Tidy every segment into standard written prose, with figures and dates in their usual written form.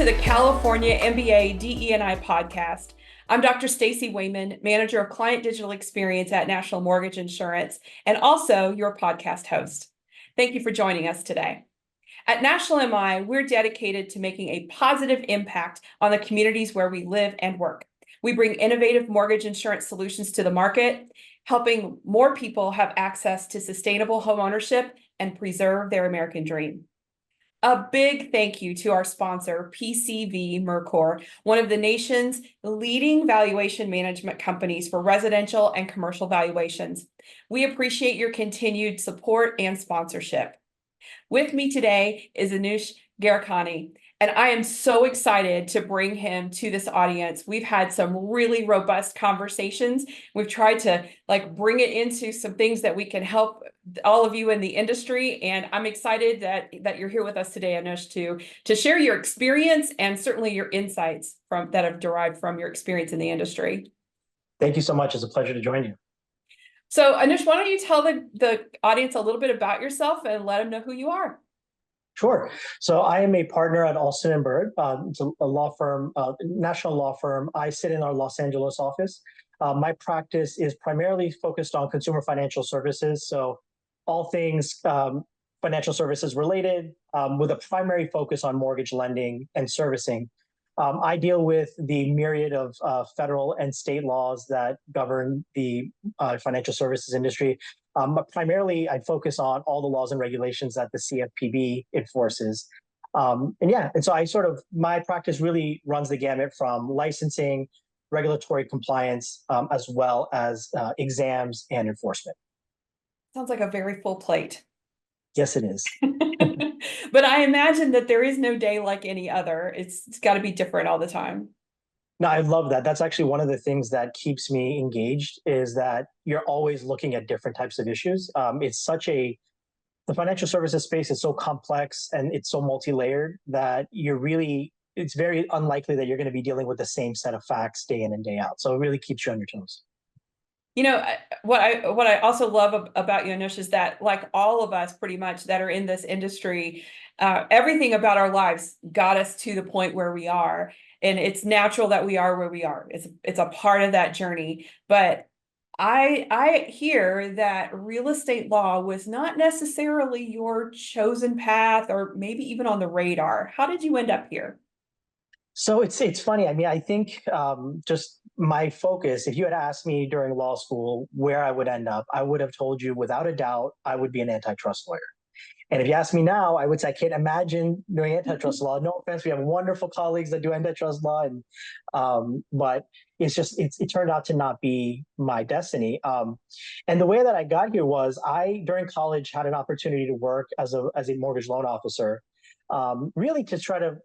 to the California MBA DE&I podcast. I'm Dr. Stacy Wayman, Manager of Client Digital Experience at National Mortgage Insurance, and also your podcast host. Thank you for joining us today. At National MI, we're dedicated to making a positive impact on the communities where we live and work. We bring innovative mortgage insurance solutions to the market, helping more people have access to sustainable homeownership and preserve their American dream. A big thank you to our sponsor, PCV Mercor, one of the nation's leading valuation management companies for residential and commercial valuations. We appreciate your continued support and sponsorship. With me today is Anoush Garakani, and I am so excited to bring him to this audience. We've had some really robust conversations. We've tried to bring it into some things that we can help all of you in the industry, and I'm excited that you're here with us today, Anoush, to share your experience and certainly your insights that have derived from your experience in the industry. Thank you so much. It's a pleasure to join you. So, Anoush, why don't you tell the audience a little bit about yourself and let them know who you are? Sure. So I am a partner at Alston and Bird. It's a law firm, national law firm. I sit in our Los Angeles office. My practice is primarily focused on consumer financial services. So all things financial services related, with a primary focus on mortgage lending and servicing. I deal with the myriad of federal and state laws that govern the financial services industry. But primarily, I focus on all the laws and regulations that the CFPB enforces. And so my practice really runs the gamut from licensing, regulatory compliance, as well as exams and enforcement. Sounds like a very full plate. Yes, it is. But I imagine that there is no day like any other. It's got to be different all the time. No, I love that. That's actually one of the things that keeps me engaged, is that you're always looking at different types of issues. The financial services space is so complex and it's so multi-layered that it's very unlikely that you're going to be dealing with the same set of facts day in and day out. So it really keeps you on your toes. You know, what I also love about you, Anoush, is that like all of us pretty much that are in this industry, everything about our lives got us to the point where we are. And it's natural that we are where we are. It's a part of that journey. But I hear that real estate law was not necessarily your chosen path or maybe even on the radar. How did you end up here? So it's funny. I mean, I think just my focus, if you had asked me during law school where I would end up, I would have told you without a doubt I would be an antitrust lawyer. And if you ask me now, I would say I can't imagine doing antitrust law. No offense, we have wonderful colleagues that do antitrust law, but it turned out to not be my destiny. And the way that I got here was during college had an opportunity to work as a mortgage loan officer, really to try to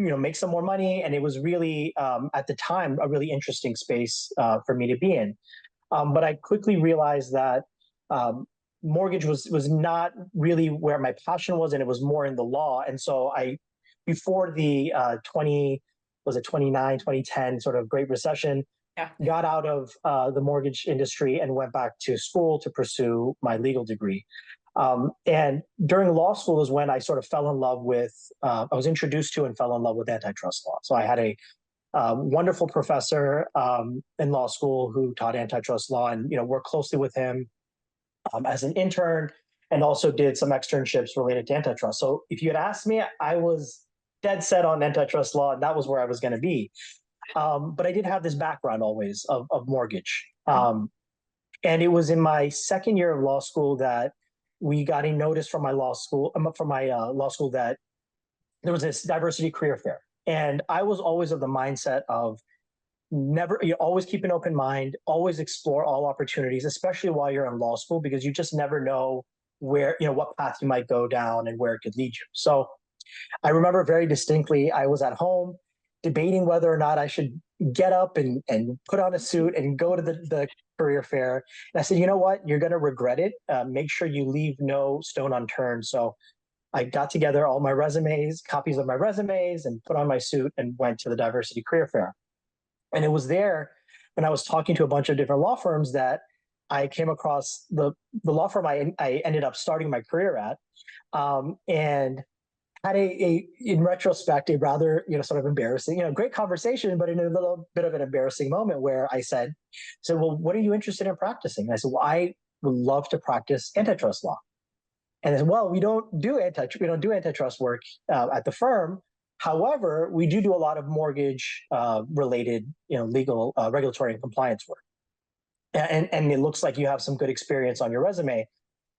make some more money. And it was really at the time a really interesting space for me to be in. But I quickly realized that mortgage was not really where my passion was, and it was more in the law. And so before the 2010 sort of Great Recession, got out of the mortgage industry and went back to school to pursue my legal degree. And during law school is when I sort of fell in love with, I was introduced to and fell in love with antitrust law. So I had a wonderful professor in law school who taught antitrust law, and worked closely with him as an intern, and also did some externships related to antitrust. So if you had asked me, I was dead set on antitrust law, and that was where I was going to be. But I did have this background always of mortgage. And it was in my second year of law school that we got a notice from my law school that there was this diversity career fair. And I was always of the mindset of always keep an open mind, always explore all opportunities, especially while you're in law school, because you just never know what path you might go down and where it could lead you. So I remember very distinctly, I was at home debating whether or not I should get up and put on a suit and go to the career fair. And I said, you know what, you're going to regret it. Make sure you leave no stone unturned. So I got together all my copies of my resumes, and put on my suit and went to the diversity career fair. And it was there when I was talking to a bunch of different law firms that I came across the law firm I ended up starting my career at, and had in retrospect, a rather, sort of embarrassing, great conversation, but in a little bit of an embarrassing moment where I said, well, what are you interested in practicing? And I said, well, I would love to practice antitrust law. And they said, well, we don't do antitrust work at the firm. However, we do a lot of mortgage related, legal, regulatory and compliance work. And it looks like you have some good experience on your resume.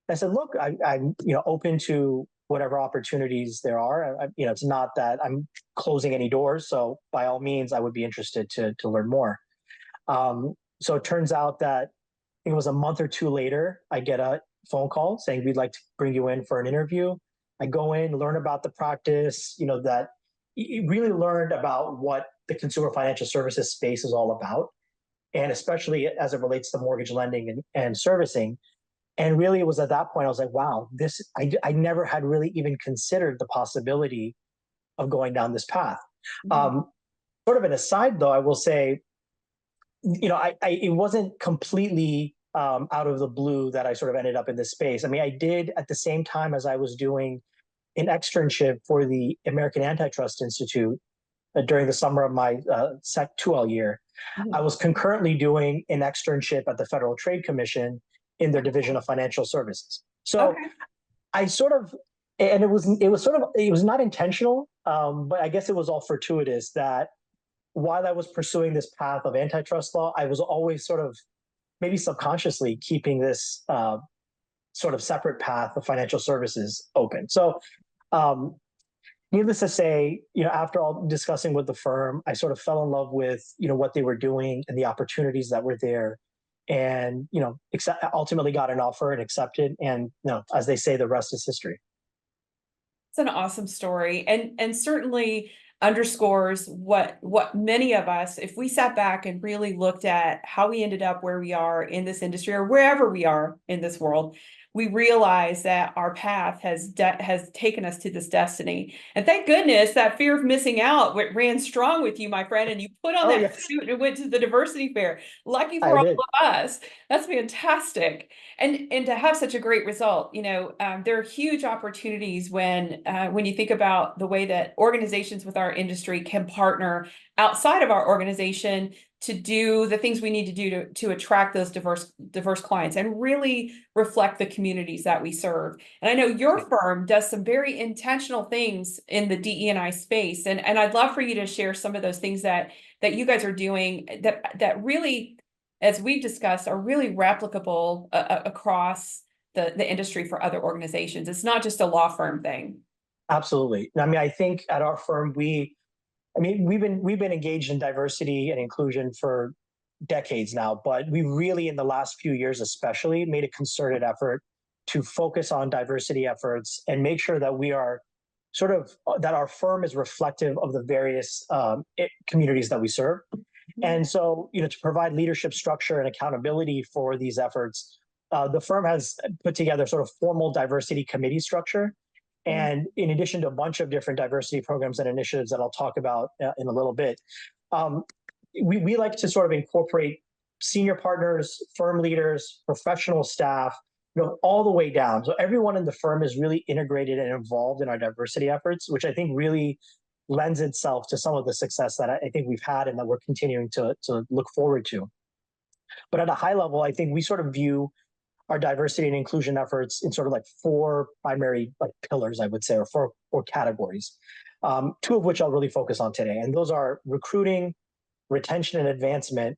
I said, look, I'm open to whatever opportunities there are. It's not that I'm closing any doors. So by all means, I would be interested to learn more. So it turns out that I think it was a month or two later, I get a phone call saying, we'd like to bring you in for an interview. I go in, learn about the practice, that really learned about what the consumer financial services space is all about. And especially as it relates to mortgage lending and servicing. And really, it was at that point I was like, wow, I never had really even considered the possibility of going down this path. Mm-hmm. Sort of an aside, though, I will say, it wasn't completely out of the blue that I sort of ended up in this space. I mean, I did at the same time as I was doing an externship for the American Antitrust Institute during the summer of my Sec 2L year. Mm-hmm. I was concurrently doing an externship at the Federal Trade Commission in their division of financial services. So I sort of, and it was not intentional, but I guess it was all fortuitous that while I was pursuing this path of antitrust law, I was always sort of maybe subconsciously keeping this sort of separate path of financial services open. So needless to say, after all discussing with the firm, I sort of fell in love with, what they were doing and the opportunities that were there. And, ultimately got an offer and accepted. And, as they say, the rest is history. It's an awesome story, and certainly underscores what many of us, if we sat back and really looked at how we ended up where we are in this industry or wherever we are in this world, we realize that our path has taken us to this destiny. And thank goodness that fear of missing out ran strong with you, my friend, and you put on that suit and went to the diversity fair. Lucky for all of us. That's fantastic. And to have such a great result, there are huge opportunities when you think about the way that organizations with our industry can partner outside of our organization to do the things we need to do to attract those diverse clients and really reflect the communities that we serve. And I know your firm does some very intentional things in the DE&I space, and I'd love for you to share some of those things that you guys are doing that really, as we've discussed, are really replicable across the industry for other organizations. It's not just a law firm thing. Absolutely. I mean, I think at our firm, we've been engaged in diversity and inclusion for decades now, but we really, in the last few years especially, made a concerted effort to focus on diversity efforts and make sure that we are that our firm is reflective of the various communities that we serve. Mm-hmm. And so, to provide leadership structure and accountability for these efforts, the firm has put together sort of formal diversity committee structure. And in addition to a bunch of different diversity programs and initiatives that I'll talk about in a little bit, we like to sort of incorporate senior partners, firm leaders, professional staff, all the way down. So everyone in the firm is really integrated and involved in our diversity efforts, which I think really lends itself to some of the success that I think we've had and that we're continuing to look forward to. But at a high level, I think we sort of view our diversity and inclusion efforts in sort of like four primary pillars, I would say, or four categories, two of which I'll really focus on today. And those are recruiting, retention and advancement,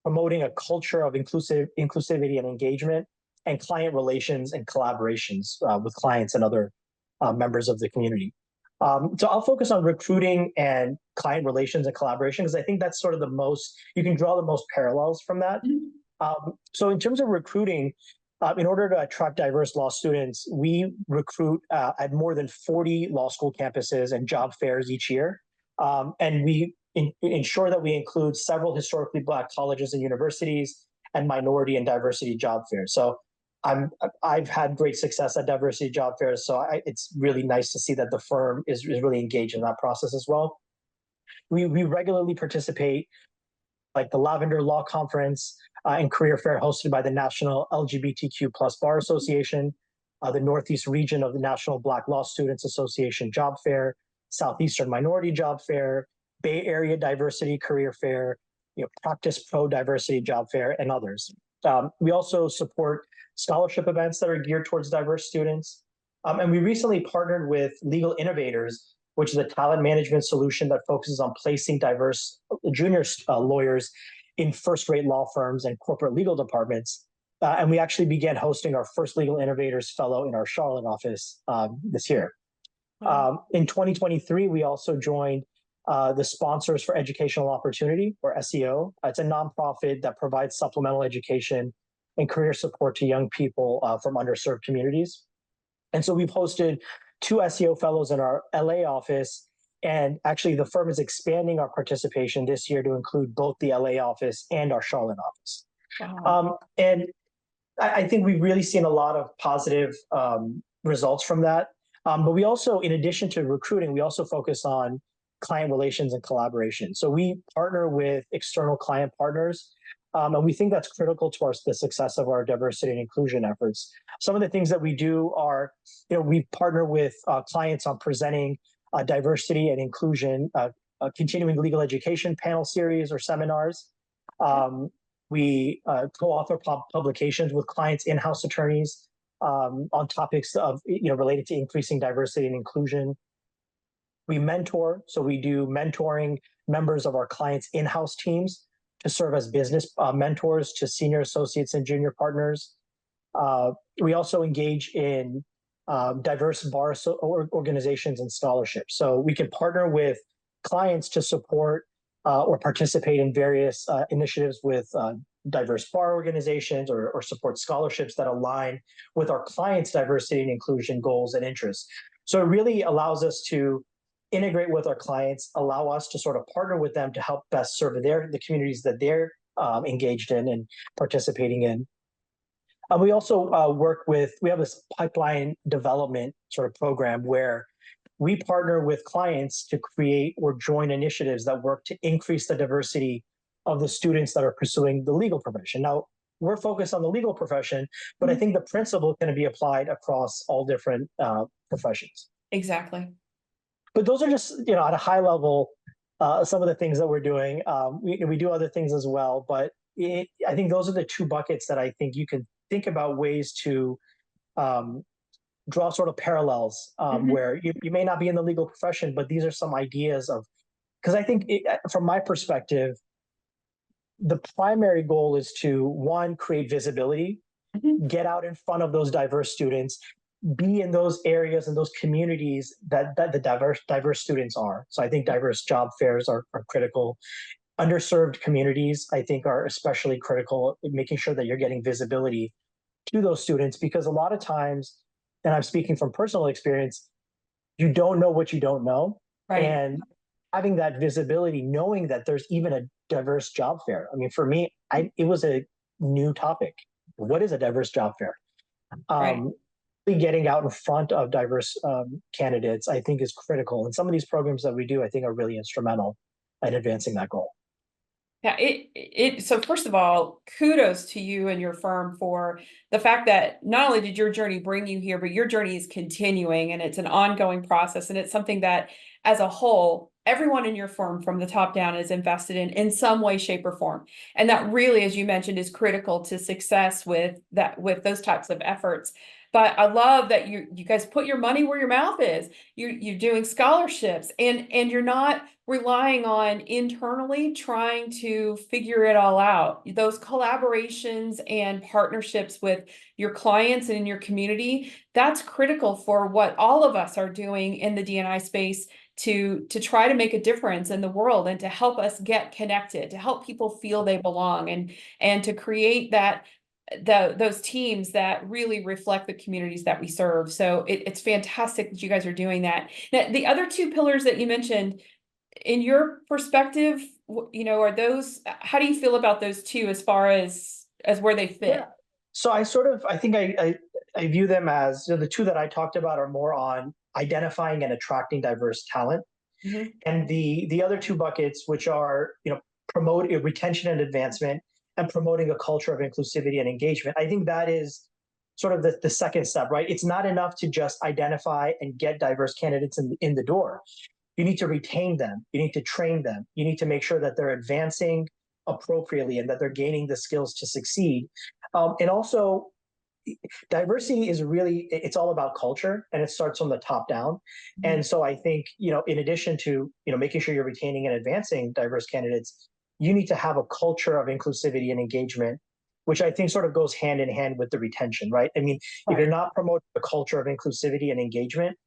promoting a culture of inclusivity and engagement, and client relations and collaborations with clients and other members of the community. So I'll focus on recruiting and client relations and collaboration because I think that's sort of you can draw the most parallels from that. Mm-hmm. So in terms of recruiting, in order to attract diverse law students, we recruit at more than 40 law school campuses and job fairs each year. And we ensure that we include several historically Black colleges and universities and minority and diversity job fairs. So I've had great success at diversity job fairs. So it's really nice to see that the firm is really engaged in that process as well. We regularly participate like the Lavender Law Conference and Career Fair hosted by the National LGBTQ+ Bar Association. the Northeast region of the National Black Law Students Association Job Fair, Southeastern Minority Job Fair, Bay Area Diversity Career Fair, Practice Pro Diversity Job Fair, and others. We also support scholarship events that are geared towards diverse students. And we recently partnered with Legal Innovators, which is a talent management solution that focuses on placing diverse junior lawyers in first-rate law firms and corporate legal departments. And we actually began hosting our first Legal Innovators Fellow in our Charlotte office this year. Wow. In 2023, we also joined the Sponsors for Educational Opportunity, or SEO. It's a nonprofit that provides supplemental education and career support to young people from underserved communities. And so we've hosted 2 SEO fellows in our LA office, and actually the firm is expanding our participation this year to include both the LA office and our Charlotte office. Wow. And I think we've really seen a lot of positive results from that. But we also, in addition to recruiting, we also focus on client relations and collaboration. So we partner with external client partners, and we think that's critical to the success of our diversity and inclusion efforts. Some of the things that we do are, we partner with clients on presenting diversity and inclusion, continuing legal education panel series or seminars. We co-author publications with clients' in-house attorneys on topics of, related to increasing diversity and inclusion. We mentor, so we do mentoring members of our clients' in-house teams to serve as business mentors to senior associates and junior partners. We also engage in diverse bar organizations and scholarships. So we can partner with clients to support or participate in various initiatives with diverse bar organizations or support scholarships that align with our clients' diversity and inclusion goals and interests. So it really allows us to integrate with our clients, allow us to sort of partner with them to help best serve the communities that they're engaged in and participating in. We also we have this pipeline development sort of program where we partner with clients to create or join initiatives that work to increase the diversity of the students that are pursuing the legal profession. Now, we're focused on the legal profession, but I think the principle can be applied across all different professions. Exactly. But those are just, at a high level, some of the things that we're doing. We do other things as well, but I think those are the 2 buckets that I think you can think about ways to draw sort of parallels where you may not be in the legal profession, but these are some ideas because I think from my perspective, the primary goal is to, 1, create visibility, get out in front of those diverse students, be in those areas and those communities that the diverse students are. So I think diverse job fairs are critical. Underserved communities, I think, are especially critical in making sure that you're getting visibility to those students, because a lot of times, and I'm speaking from personal experience, you don't know what you don't know. Right. And having that visibility, knowing that there's even a diverse job fair. I mean, for me, it was a new topic. What is a diverse job fair? Right. Getting out in front of diverse candidates, I think, is critical. And some of these programs that we do, I think, are really instrumental in advancing that goal. Yeah, so first of all, kudos to you and your firm for the fact that not only did your journey bring you here, but your journey is continuing and it's an ongoing process. And it's something that as a whole, everyone in your firm from the top down is invested in some way, shape, or form. And that really, as you mentioned, is critical to success with those types of efforts. But I love that you guys put your money where your mouth is. You're doing scholarships and you're not relying on internally trying to figure it all out. Those collaborations and partnerships with your clients and in your community, that's critical for what all of us are doing in the D&I space to try to make a difference in the world and to help us get connected, to help people feel they belong and to create those teams that really reflect the communities that we serve. So it's fantastic that you guys are doing that. Now, the other 2 pillars that you mentioned, in your perspective, are those, how do you feel about those 2 as far as where they fit? Yeah. So I think I view them as, the 2 that I talked about are more on identifying and attracting diverse talent. And the other 2 buckets, which are, promote retention and advancement and promoting a culture of inclusivity and engagement. I think that is sort of the second step, right? It's not enough to just identify and get diverse candidates in the door. You need to retain them. You need to train them. You need to make sure that they're advancing appropriately and that they're gaining the skills to succeed. And also, diversity is really, it's all about culture, and it starts from the top down. Mm-hmm. And so I think, in addition to, making sure you're retaining and advancing diverse candidates, you need to have a culture of inclusivity and engagement, which I think sort of goes hand in hand with the retention, right? I mean, right. If you're not promoting a culture of inclusivity and engagement,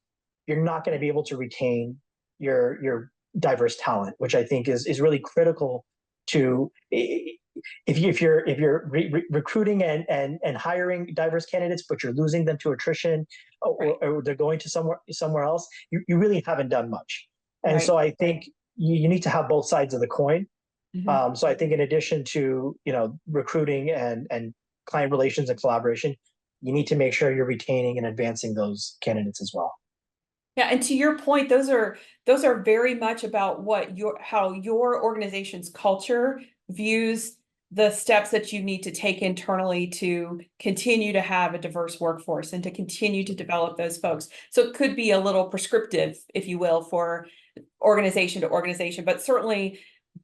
you're not going to be able to retain your diverse talent, which I think is really critical to, if you're recruiting and hiring diverse candidates, but you're losing them to attrition, or they're going to somewhere else, you really haven't done much. And right. So I think you need to have both sides of the coin. Mm-hmm. So I think in addition to recruiting and client relations and collaboration, you need to make sure you're retaining and advancing those candidates as well. Yeah, and to your point, those are very much about how your organization's culture views the steps that you need to take internally to continue to have a diverse workforce and to continue to develop those folks. So it could be a little prescriptive, if you will, for organization to organization, but certainly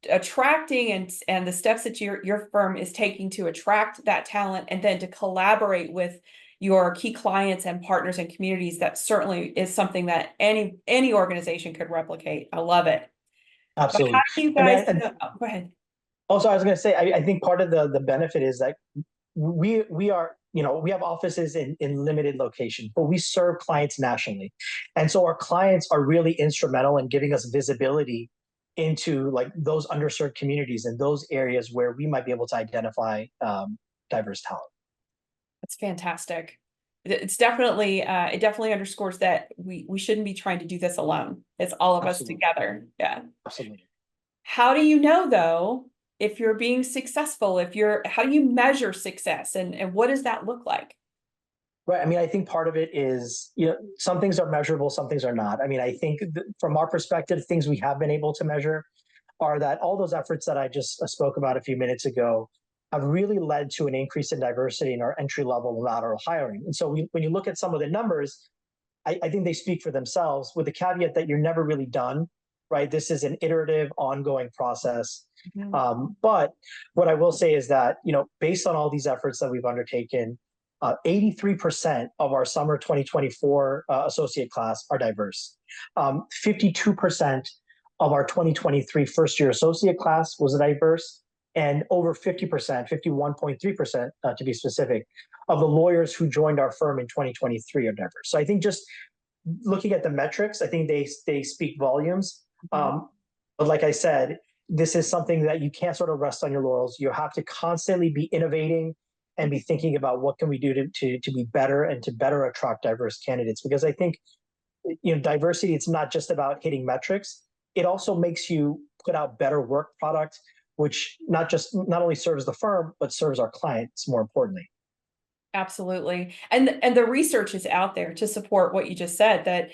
attracting and the steps that your firm is taking to attract that talent and then to collaborate with your key clients and partners and communities, that certainly is something that any organization could replicate. I love it. Absolutely. But how do you guys go ahead? Also, I was going to say, I think part of the benefit is that we are, we have offices in limited locations, but we serve clients nationally. And so our clients are really instrumental in giving us visibility into like those underserved communities and those areas where we might be able to identify diverse talent. That's fantastic. It's definitely, it definitely underscores that we shouldn't be trying to do this alone. It's all of Absolutely. Us together. Yeah. Absolutely. How do you know though, if you're being successful, how do you measure success and what does that look like? Right. I mean, I think part of it is, some things are measurable, some things are not. I mean, I think from our perspective, things we have been able to measure are that all those efforts that I just spoke about a few minutes ago have really led to an increase in diversity in our entry-level lateral hiring. And so when you look at some of the numbers, I think they speak for themselves, with the caveat that you're never really done, right? This is an iterative, ongoing process. Mm-hmm. But what I will say is that, based on all these efforts that we've undertaken, 83% of our summer 2024 associate class are diverse. 52% of our 2023 first-year associate class was diverse, and over 50%, 51.3% to be specific, of the lawyers who joined our firm in 2023 are diverse. So I think just looking at the metrics, I think they speak volumes. Mm-hmm. But like I said, this is something that you can't sort of rest on your laurels. You have to constantly be innovating and be thinking about what can we do to be better and to better attract diverse candidates. Because I think, diversity, it's not just about hitting metrics. It also makes you put out better work product, which not only serves the firm, but serves our clients more importantly. Absolutely. And the research is out there to support what you just said, that,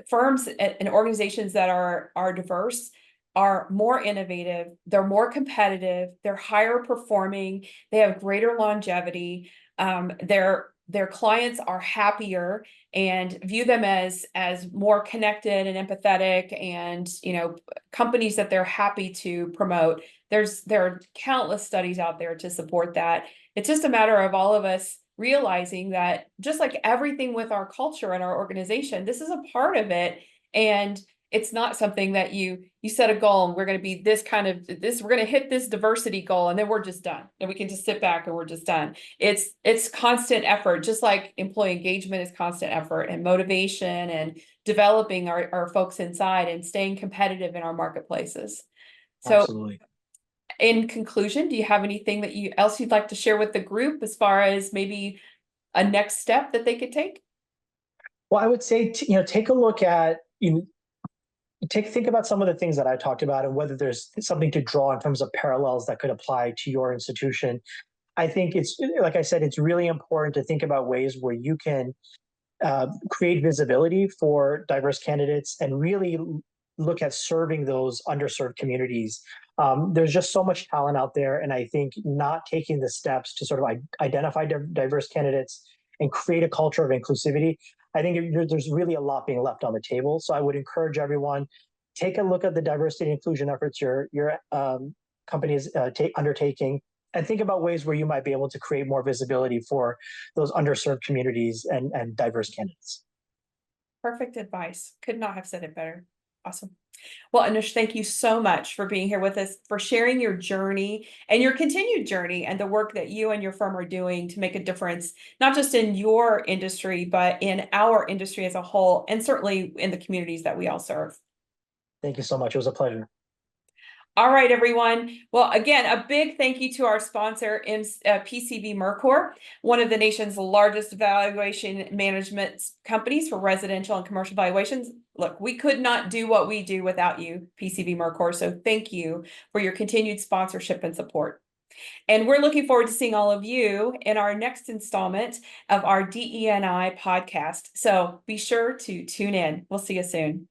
firms and organizations that are diverse are more innovative, they're more competitive, they're higher performing, they have greater longevity, their clients are happier and view them as more connected and empathetic, and companies that they're happy to promote. There are countless studies out there to support that. It's just a matter of all of us realizing that, just like everything with our culture and our organization, this is a part of it. And it's not something that you set a goal and we're going to be we're going to hit this diversity goal and then we're just done and we can just sit back and we're just done. It's constant effort, just like employee engagement is constant effort, and motivation and developing our folks inside and staying competitive in our marketplaces. So Absolutely. In conclusion, do you have anything else you'd like to share with the group as far as maybe a next step that they could take? Well, I would say, take a look at, think about some of the things that I talked about and whether there's something to draw in terms of parallels that could apply to your institution. I think it's, like I said, it's really important to think about ways where you can create visibility for diverse candidates and really look at serving those underserved communities. There's just so much talent out there, and I think not taking the steps to sort of identify diverse candidates and create a culture of inclusivity, I think there's really a lot being left on the table. So I would encourage everyone, take a look at the diversity and inclusion efforts your company is undertaking, and think about ways where you might be able to create more visibility for those underserved communities and diverse candidates. Perfect advice. Could not have said it better. Awesome. Well, Anoush, thank you so much for being here with us, for sharing your journey and your continued journey and the work that you and your firm are doing to make a difference, not just in your industry, but in our industry as a whole, and certainly in the communities that we all serve. Thank you so much. It was a pleasure. All right, everyone. Well, again, a big thank you to our sponsor, PCB Mercor, one of the nation's largest valuation management companies for residential and commercial valuations. Look, we could not do what we do without you, PCB Mercor. So thank you for your continued sponsorship and support. And we're looking forward to seeing all of you in our next installment of our DEI podcast. So be sure to tune in. We'll see you soon.